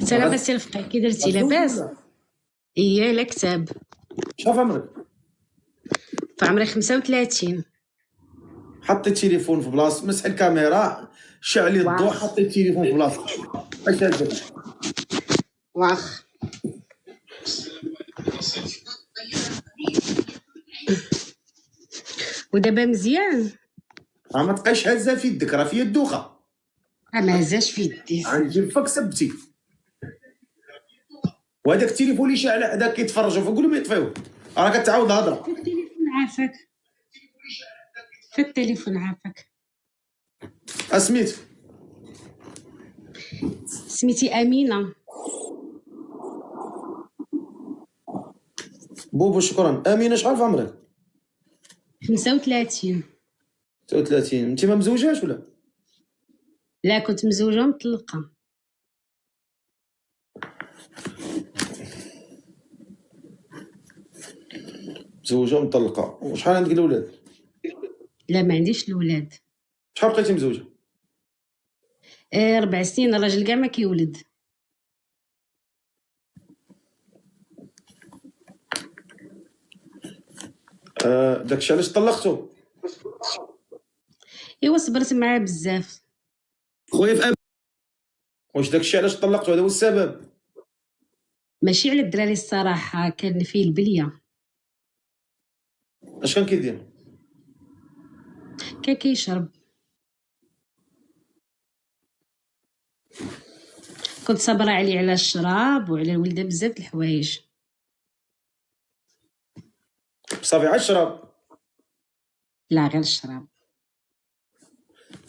سلام السي الفقيه، كي درتي لاباس؟ ايه لا كتاب. شحال في عمرك؟ في عمري 35. حطي التليفون في بلاصه، مسح الكاميرا، شعلي الضوء، واخ حطي التليفون في بلاصه. اش هذا؟ واخ ودابا مزيان. ما تبقايش هازه في يدك، راه فيا الدوخه. ما هزاش في يدي. غنجيب فك سبتي. وهذاك التليفون اللي شاعل هذاك كيتفرجوا فيه، قول لهم يطفيوه، راه كتعاود الهضره. في التليفون عافاك، في التليفون عافاك. اسميت سميتي امينه. بوبو شكرا. امينه شحال في عمرك؟ 35. 36. انت ما مزوجاش ولا؟ لا كنت مزوجه ومطلقه. مزوجه ومطلقه. وشحال عندك الاولاد؟ لا ما عنديش الاولاد. شحال بقيتي مزوجه؟ 4 سنين. الراجل كاع ما كيولد. داكشي علاش طلقتو؟ ايوا صبرت معاه بزاف. خويا في واش داكشي علاش طلقتو هذا هو السبب؟ ماشي على الدراري الصراحه، كان فيه البليه. اش كان كيدير؟ كان كيشرب. كنت صابره عليه على الشراب وعلى الولده بزاف د الحوايج. صافي عاد شرب. لا غير الشراب.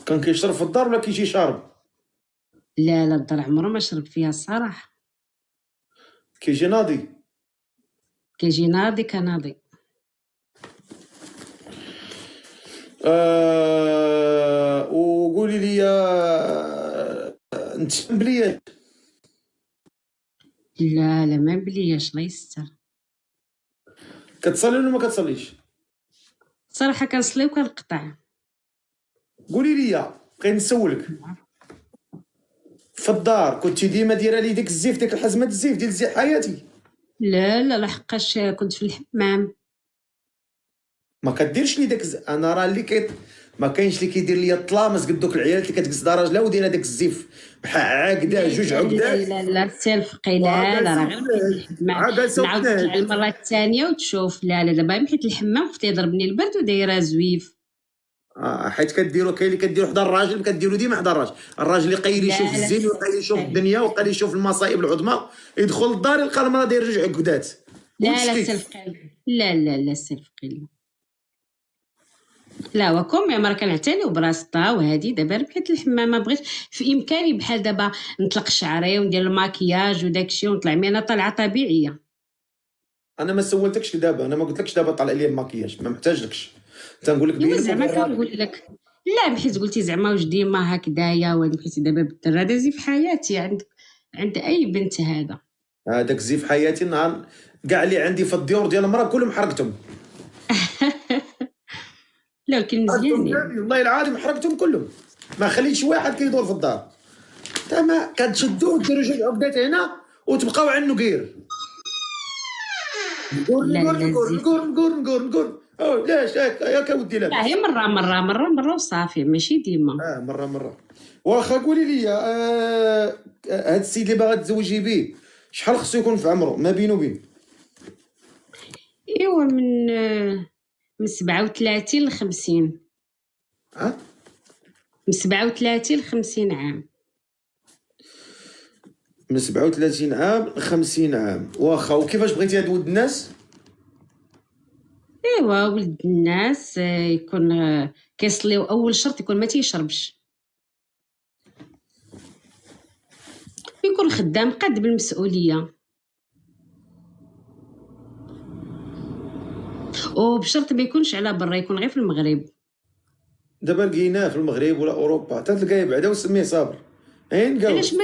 كان كيشرب في الدار ولا كيجي شارب؟ لا لا الدار عمره ما شرب فيها الصراحه. كيجي ناضي. كيجي ناضي كناضي. وقولي لي انت بليات؟ لا لا ما بلياش، الله يستر. كتصلي ولا ما كتصليش؟ صراحه كنصلي وكنقطع. قولي لي بغيت نسولك، في الدار كنتي ديما دايره لي ديك الزيف، ديك الحزمه الزيف ديال زي حياتي؟ لا لا لحقاش كنت في الحمام. ما كديرش لي داك انا راه اللي ما كاينش اللي كيدير لي الطلامس قد دوك العيالات اللي كتجلس دار راجلها ودايره داك الزيف بحال عاقده جوج عقدات. لا لا السي الفقي، لا لا راه غير مشيت الحمام. نعاود نطلع المره الثانيه وتشوف. لا لا دابا مشيت للحمام وقت يضربني البرد ودايره زويف. حيت كديروا كاين اللي كديروا حدا الراجل، كديروا ديما حدا الراجل اللي قايل يشوف الزين وقايل يشوف الدنيا وقايل يشوف المصائب العظمى، يدخل للدار يلقى المراه داير جوج عقدات. لا لا السي الفقي، لا لا لا السي الفقي، لا وكم يا مرا كنعتني وبراصتها وهادي. دابا ربحت الحمام، ما بغيتش في امكاني بحال دابا نطلق شعري وندير الماكياج وداكشي ونطلع انا طالعه طبيعيه. انا ما سولتكش دابا، انا ما قلتلكش دابا طلع لي الماكياج، ما محتاجلكش. تنقول لك ايوا زعما كنقول لك لا، بحيت قلتي زعما واش ديما هكذايا، بحيت دابا بالدرا هذا زي في حياتي عند اي بنت هذا. هذاك زي في حياتي. نهار كاع اللي عندي في الديور ديال المراه كلهم حرقتهم. لا ولكن مزيانين والله العظيم حرقتهم كلهم، ما خليتش واحد كيدور في الدار. تما كتشدوه وديروا جوج عقدات هنا وتبقاو عنو كير. نقول لاش ياك اودي لاباس. لا هي مره وصافي، ماشي ديما. مره. واخا قولي لي هاد السيد اللي باغا تزوجي به شحال خصو يكون في عمره ما بينه وبين؟ ايوا من 37 ل 50. من 37 ل 50 عام. من 37 عام ل 50 عام. واخا وكيفاش بغيتي هاد ولد الناس؟ ايوا ولد الناس يكون كيصليو. اول شرط يكون ما تيشربش، يكون خدام قد بالمسؤوليه، وبشرط ما يكونش على برا، يكون غير في المغرب. دابا لقيناه في المغرب ولا اوروبا تلقاه بعدا وسميه صابر. نلقاو. علاش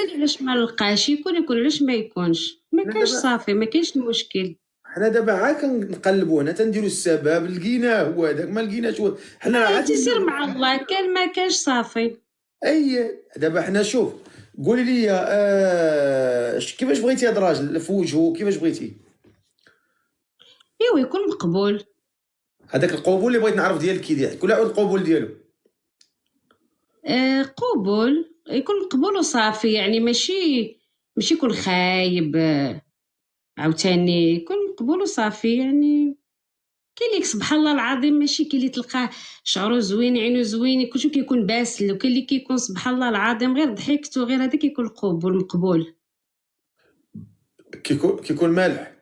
ما لقاش؟ يكون علاش ما يكونش؟ ما كاينش صافي، ما كاينش المشكل. حنا دابا عا كنقلبوا هنا تنديروا السبب، لقيناه هو هذاك، ما لقيناش هو. حنا عاد تسير مع الله، كان ما كانش صافي. دابا حنا شوف قولي لي كيفاش بغيتي هاد الراجل في وجهه؟ كيفاش بغيتي؟ ايوا يكون مقبول. هذاك القبول اللي بغيت نعرف ديالك كي داير، كل عاود القبول ديالو. قبول، يكون مقبول وصافي، يعني ماشي يكون خايب. عاوتاني يكون مقبول وصافي يعني. كاين ليك سبحان الله العظيم، ماشي كاين اللي تلقاه شعره زوين عينو زوين كلشي كيكون باسل، وكاين اللي كيكون سبحان الله العظيم غير ضحكتو غير هذا كيكون قبول مقبول. كيكون مالح.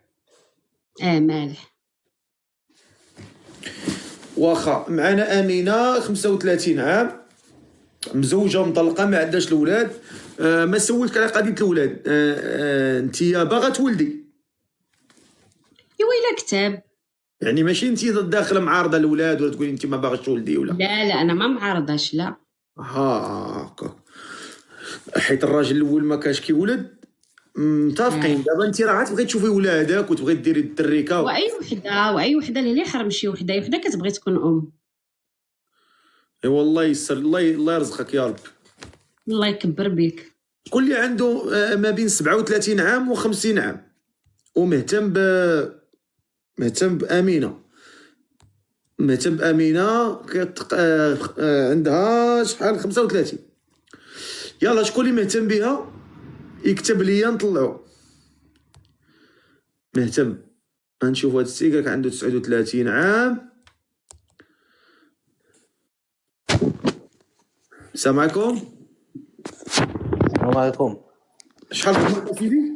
مالح. واخا معنا امينه 35 عام، مزوجه ومطلقه، ما عندهاش الاولاد. ما سولتك على قضيه الاولاد. انت باغا تولدي؟ ايوا الا كتاب. يعني ماشي انت داخله معارضه الاولاد ولا تقولي انت ما باغاش تولدي ولا؟ لا انا ما معارضاش، لا. هاكا. حيت الراجل الاول ما كانش كيولد. متفقين. دابا انت راه تبغي تشوفي ولادك وتبغي ديري الدريكه واي وحده اللي يحرم شي وحده كتبغي تكون ام. اي والله يسر، الله يرزقك يا رب. الله يكبر بك. شكون اللي عنده ما بين 37 عام و50 عام ومهتم بامينه؟ مهتم بامينه عندها شحال؟ 35. يلا شكون اللي مهتم بها يكتب لي نطلعو. مهتم. غنشوف هاد السي قالك عنده 39 عام. السلام عليكم. السلام عليكم. شحال عمرك سيدي؟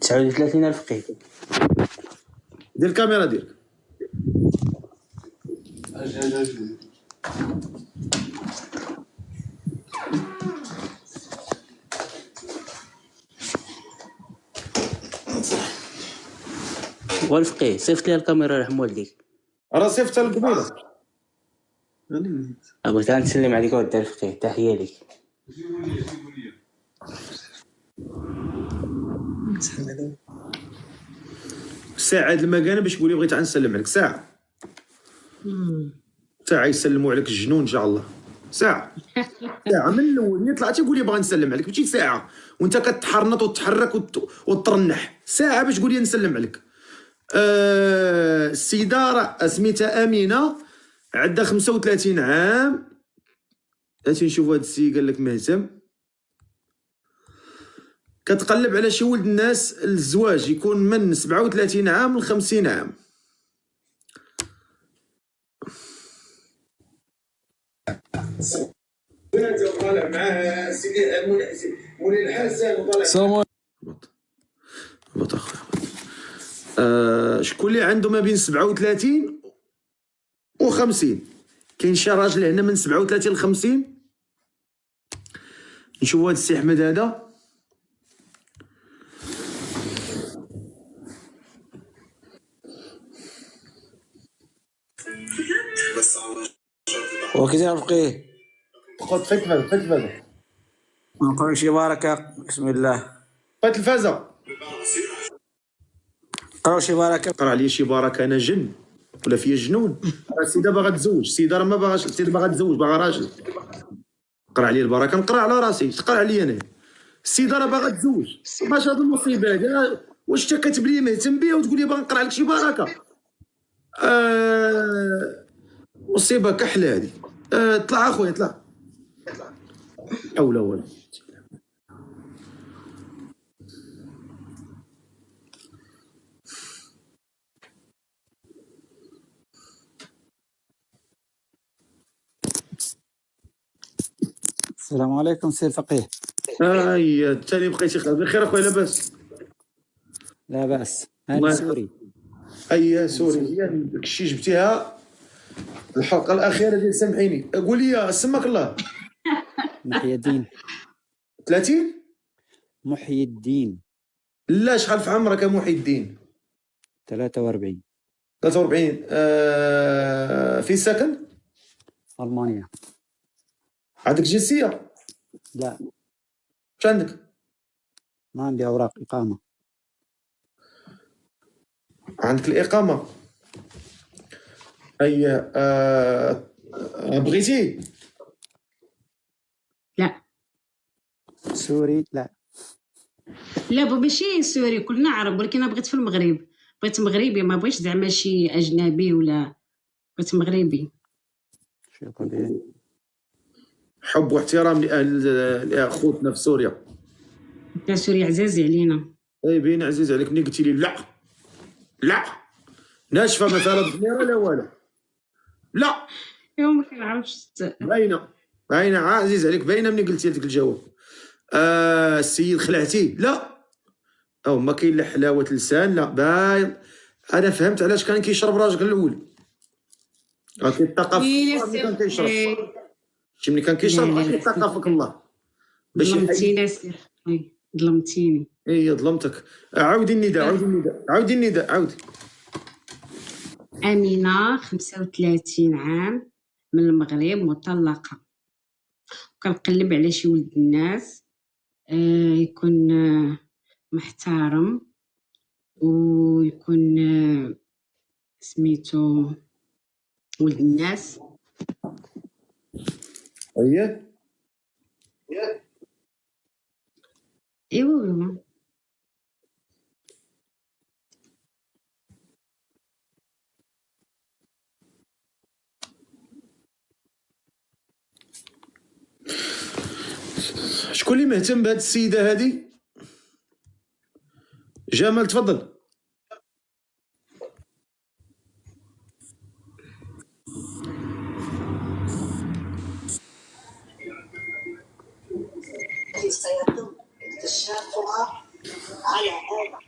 39,000 فقيه. دير الكاميرا ديالك. والفقيه صيفط لي الكاميرا رحم والديك. راه صيفطها القبيله. بغيت نسلم عليك ودي الفقيه، تحيه لك. ساعة هاد المكانه باش تقولي بغيت نسلم عليك. ساعه يسلموا عليك الجنون ان شاء الله. ساعه من الاول ملي طلعتي قولي باغي نسلم عليك، ماشي ساعه وانت كتحرنط وتحرك وترنح. ساعه باش تقولي نسلم عليك. السيده راه سميتها امينه، عندها 35 عام. هاتي نشوف هاد السي قال لك مهتم. كتقلب على شي ولد الناس. الزواج يكون من 37 عام ل 50 عام. طالع مع سيدي مولاي الحسن وطالع. السلام عليكم. شكون اللي عنده ما بين 37 و 50؟ كاين شي راجل هنا من 37 ل 50؟ نشوف هاد السي احمد هذا. وكذا الفقيه خذ فك الفازة. نقول شي بركه. بسم الله. فات الفازة. قراو شي بركه. قرا عليا شي بركه. انا جن ولا فيا جنون؟ السيده باغا تزوج. السيده راه ما باغاش. السيده باغا تزوج، باغا راجل. قرا عليا البركه. نقرا على راسي. تقرا عليا انا. السيده راه باغا تزوج. باش هاد المصيبه هادي واش انت كاتب لي مهتم بيا وتقول لي باغي نقرا عليك شي بركه؟ مصيبه كحله هادي. طلع اخويا طلع. حول ولا. السلام عليكم سي الفقيه. هيا الثاني بقيتي بخير اخويا؟ لاباس؟ لا باس. انا سوري. هيا سوري. هي داكشي جبتيها الحلقه الاخيره ديال سامحيني. قول لي سماك الله. محي الدين. 30. محي الدين. لا شحال في عمرك يا محي الدين؟ 43. 43. في سكن؟ ألمانيا. عندك جنسيه؟ لا اش عندك؟ ما عندي أوراق إقامة. عندك الإقامة. هيا بغيتي؟ سوري لا. لا ماشي سوري، كلنا عرب، ولكن انا بغيت في المغرب، بغيت مغربي، ما بغيتش زعما شي اجنبي ولا، بغيت مغربي. شيء طبيعي. حب واحترام لاخوتنا في سوريا. تاع سوريا عزاز علينا. اي باين عزيز عليك. ملي قلتي لي لا لا ناشفه مثلا ضميره لا والو لا ايوا ما كنعرفش باينه عزيز عليك، باينه ملي قلتي لك الجواب. السيد خلعتيه لا، او ما كاين لا حلاوه لسان لا باين. انا فهمت علاش كان كيشرب راجل الاول. كيتقف ملي كان كيشرب، شي ملي كان كيشرب كيتقفك الله باش ظلمتيني سير، ظلمتيني. اي ظلمتك. عاودي النداء عاودي النداء عاودي. أمينة 35 عام من المغرب، مطلقة، كنقلب على شي ولد الناس يكون محترم، ويكون سميتو ولد الناس. اييه ايوا شكون اللي مهتم بهاد السيده هادي؟ جمال تفضل. سيتم اكتشافها على هذا.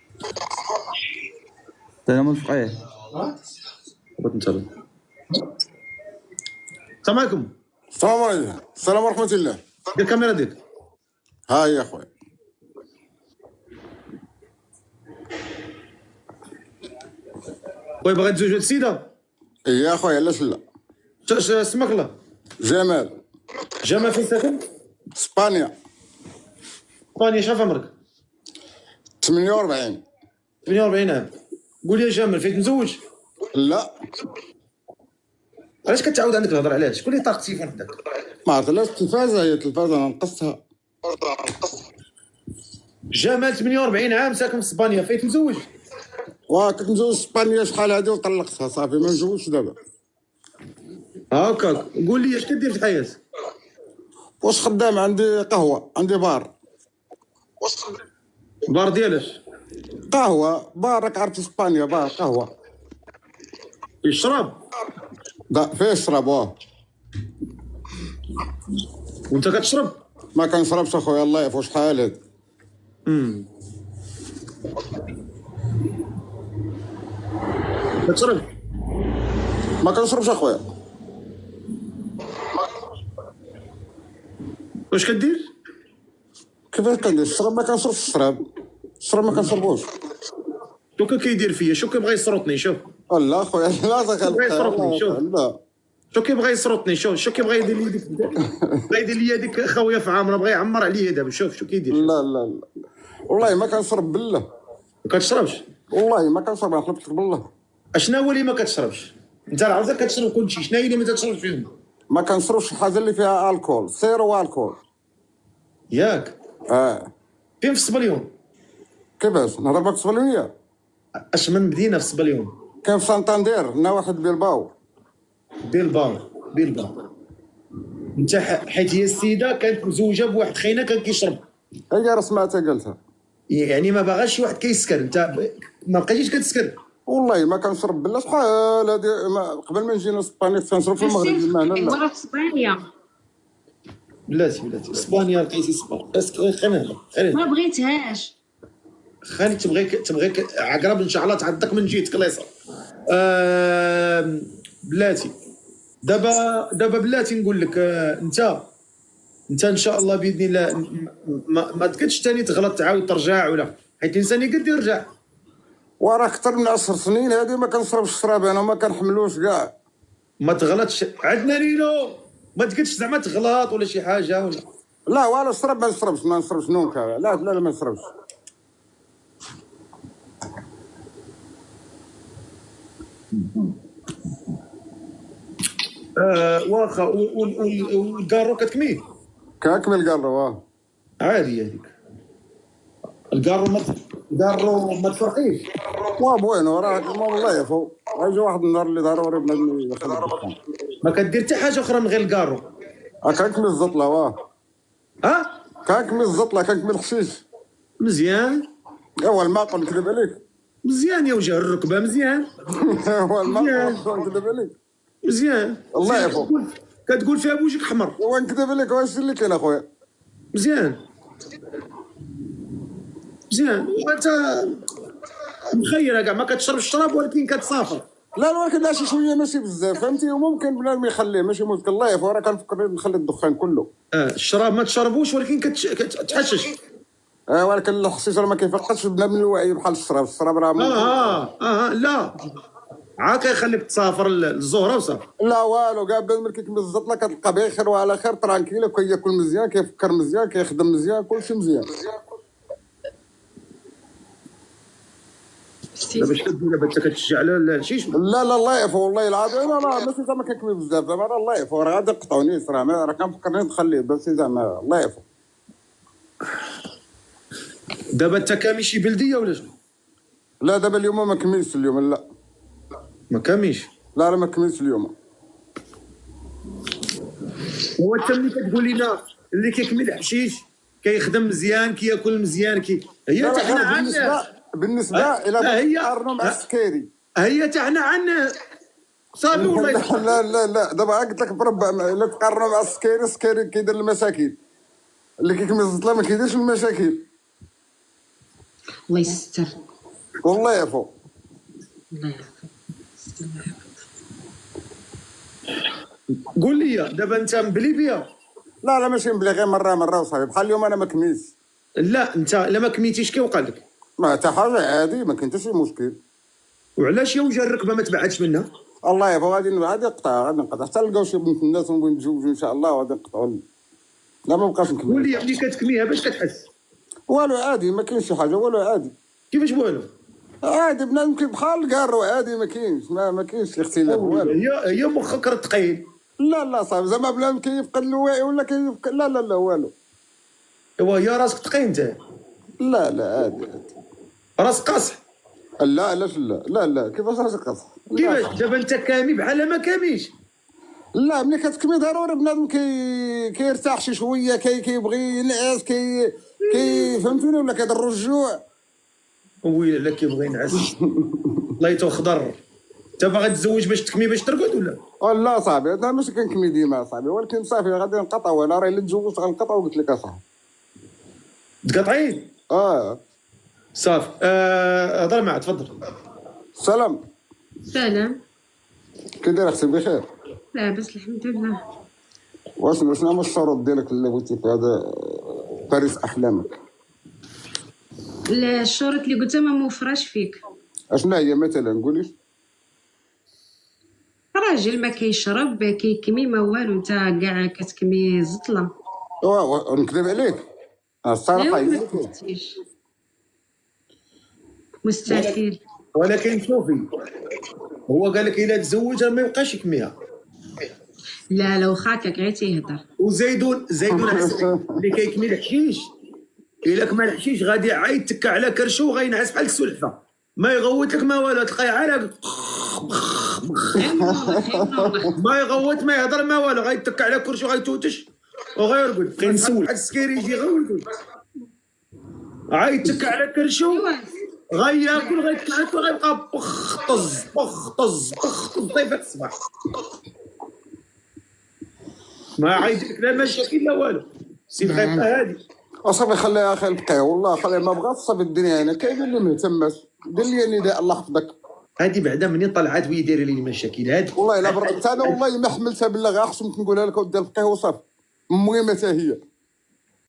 السلام الفقيه. السلام عليكم. السلام عليكم. السلام ورحمة الله. دير الكاميرا ديالك. هاي يا خويا. خويا باغي تزوج هاد السيده؟ إيه يا خويا علاش لا. اش اسمك الله؟ جمال. جمال فين ساكن؟ اسبانيا. اسبانيا. شحال في عمرك؟ 48. 48 عام. قول لي جمال فين مزوج؟ لا علاش كتعاود عندك الهضره؟ علاش؟ شكون اللي طاق التليفون عندك؟ ما عرفتلاش التلفازة، هي التلفازة أنا نقصتها. جمال 48 عام ساكن في اسبانيا، فين مزوج؟ كنت مزوج اسبانيا شحال هادي وطلقتها صافي، ما نزوجش دابا. هاكاك. قول لي اش كدير في الحياه؟ واش خدام؟ عندي قهوة، عندي بار. بار ديالاش؟ قهوة بار، راك عرفت اسبانيا بار قهوة. يشرب؟ فيه شرب وانت كتشرب؟ ما كنشربش اخويا، الله يعفو شحال هادي. كتشرب؟ ما كنشربش اخويا. واش كدير؟ كيفاش كندير؟ الشرب ما كنشربش، الشرب ما كنشربوش. شو كان كيدير فيا؟ شو كيبغي يسرطني؟ شوف لا خويا لا كيبغي يسرطني. شوف لا شو كيبغي يسرطني. شو كيبغي يدير لي ديك بغا يدير لي هذيك خاويه في عامره، بغا يعمر عليا دابا. شوف شو كيدير. لا والله ما كنشرب بالله. ما كتشربش؟ والله ما كنشرب، نحلف لك بالله. اشنا هو اللي ما كتشربش؟ انت عاوزك كتشرب كلشي، شنو هي اللي ما تشربش فيهم؟ ما كنشربش الحاجه اللي فيها الكول، سيرو الكول. ياك؟ فين في الصبليون؟ كيفاش نهضر معاك صبلونيه؟ اش من مدينه في الصبليون؟ كاين في سانتاندير، نواحي بيلباو. بيلباو. انت حيت هي السيده كانت مزوجه بواحد خينا كان كيشرب، هي راه سمعتها قالتها، يعني ما باغاش شي واحد كيسكر. انت ما بقيتيش كتسكر؟ والله ما كنشرب بالله شحال هادي. قبل ما نجي لاسبانيا كنت كنشرب في المغرب، ما هنا لا. ورا في اسبانيا بلاتي اسبانيا لقيتي اسبانيا بس خلينا ما بغيتهاش. خلي تبغيك عقرب ان شاء الله تعدك من جهه كليصه. بلاتي دابا بلاتي نقول لك انت ان شاء الله باذن الله ما تقدش ثاني تغلط تعاود ترجع، ولا حيت الانسان يقد يرجع. وراه اكثر من 10 سنين هادي ما كنشربش الشراب انا، ما كنحملوش كاع. ما تغلطش عندنا ليلو، ما تقدش زعما تغلط ولا شي حاجه ولا لا والو الشراب ما نشربش نونكا. لا ما نشربش. واخا. والكارو كتكمي؟ كاكمل قالوا عادي هذيك. الكارو ما تفرقيش. وابوينو راه والله يفو غيجي واحد النهار اللي ضروري بنادم يدخل الدخان. ما كدير حتى حاجه اخرى من غير الكارو. كنكمل الزطله ها كنكمل الزطله كنكمل الحشيش. مزيان ايوا الماء نكذب عليك. مزيان يا وجه الركبه مزيان. ايوا الماء مزيان. نكذب عليك. مزيان الله يعفو. كتقول فيها بوجهك حمر. ايوا نكذب عليك واش اللي كاين اخويا. مزيان وانت مخير كاع ما كتشرب الشراب ولكن كتسافر. لا ولكن لا شي شويه ماشي بزاف فهمتي وممكن بنادم يخليه ماشي مشكل. الله يعفو راه كنفكر نخلي الدخان كله. الشراب ما تشربوش ولكن كتحشش. ولكن الحشيش راه ما كيفقدش بنادم الوعي بحال الشراب راه لا عا كيخليك تسافر للزهره وصافي. لا والو كاع بنادم ملي كيكمل الزطله كتلقى بخير وعلى خير ترانكيل كياكل مزيان كيفكر مزيان كيخدم مزيان كلشي مزيان. دابا اش كدير دابا انت كتشجع على الشيش؟ لا الله يعفو والله العظيم انا ماشي زعما كنكمل بزاف زعما راه الله يعفو راه غادي يقطعوني راه كنفكر نخليه بس زعما الله يعفو. دابا انت كامل شي بلديه ولا شنو؟ لا دابا اليوم ما كملتش اليوم لا ما كاميش. لا ما كملتش اليوم. هو انت ملي كتقول لنا اللي كيكمل حشيش كيخدم مزيان كياكل مزيان هي حتى حنا عندنا بالنسبه الى مقارنه مع السكيري هي حتى حنا عندنا صافي والله. لا دابا قلت لك بربع الا تقارنوا مع السكيري كيدير المساكين اللي كيكمل الزطله ما كيديرش المشاكل. الله يستر. والله يعفو. الله يعفو. قول لي دابا انت مبليبيه؟ لا ماشي مبلي غير مره وصافي بحال اليوم انا ما كملتش. لا انت الا ما كميتيش كيوقع لك؟ ما حتى حاجه عادي ما كاين حتى شي مشكل. وعلاش يا وجه الركبه ما تبعدش منها؟ الله يعفو غادي نقطع حتى نلقاو شي بنت الناس ونبغيو نتزوجوا ان شاء الله وغادي نقطعوا. لا ما بقاش نكمل. قول لي ملي كتكميها باش كتحس؟ والو عادي ما كاينش شي حاجه والو عادي. كيفاش والو؟ عادي بنادم بحال الكارو عادي ما كاينش ما كاينش اختلاف والو. هي مخك راه ثقيل. لا صافي زعما بنادم كيفقد الوعي ولا كيفقد لا والو. ايوا هي راسك ثقيل انت. لا عادي راس قاصح. لا علاش لا كيفاش راسك قاصح؟ كيفاش دابا انت كامي بحال ما كاميش؟ لا ملي كتكمي ضروري بنادم كيرتاح شي شويه كيبغي ينعس فهمتوني ولا كيضرو الجوع. ويلي لا كيبغي ينعس. الله يتوخضر. انت باغي تزوج باش تكمي باش ترقد ولا؟ لا صاحبي انا ماشي كنكمي ديما صاحبي ولكن صافي غادي نقطعوا انا راه الا تزوجت غنقطع وقلت لك اصاحبي. تقاطعين؟ صافي هضر معاه تفضل. سلام كي داير اختي بخير؟ لاباس الحمد لله. شنو هما الشروط ديالك اللي بغيتي في هذا باريس احلامك؟ الشروط اللي قلتها ما موفراش فيك. اشنو هي مثلا قولي؟ راجل ما كيشرب كيكمي ما والو انت كاع كتكمي زطله. نكذب عليك الصراحه ما كنتيش مستحيل. ولكن شوفي هو قال لك الا تزوج ما يبقاش يكميها. لا واخا هكاك غير تيهضر. وزيدون اللي كيكمي الحشيش الا كمل الحشيش غادي عايد تكا على كرشو وغينعس بحال السلحفه ما يغوت لك ما والو تلقاه عاد ما يغوت ما يهضر ما والو غيتكا على كرشو غيتوتش وغيرقد. كنسول واحد السكيري يجي غيرقد عايد تكا على كرشو غياكل غيتكعك وغيبقى بخ طز طيفة الصباح ما عايد لك لا مشاكل لا والو. سير غيبقى هادي اصاحبي خليها اخي البقيه والله خليها ما بغات صافي الدنيا هنا كاين اللي مهتماش دير لي نداء الله يحفظك. هادي بعدا منين طلعت وهي دايره لي المشاكل هادي والله الا برد انا والله ما حملتها بالله غير خصني نقولها لك ودي البقيه وصافي المهمه حتى هي.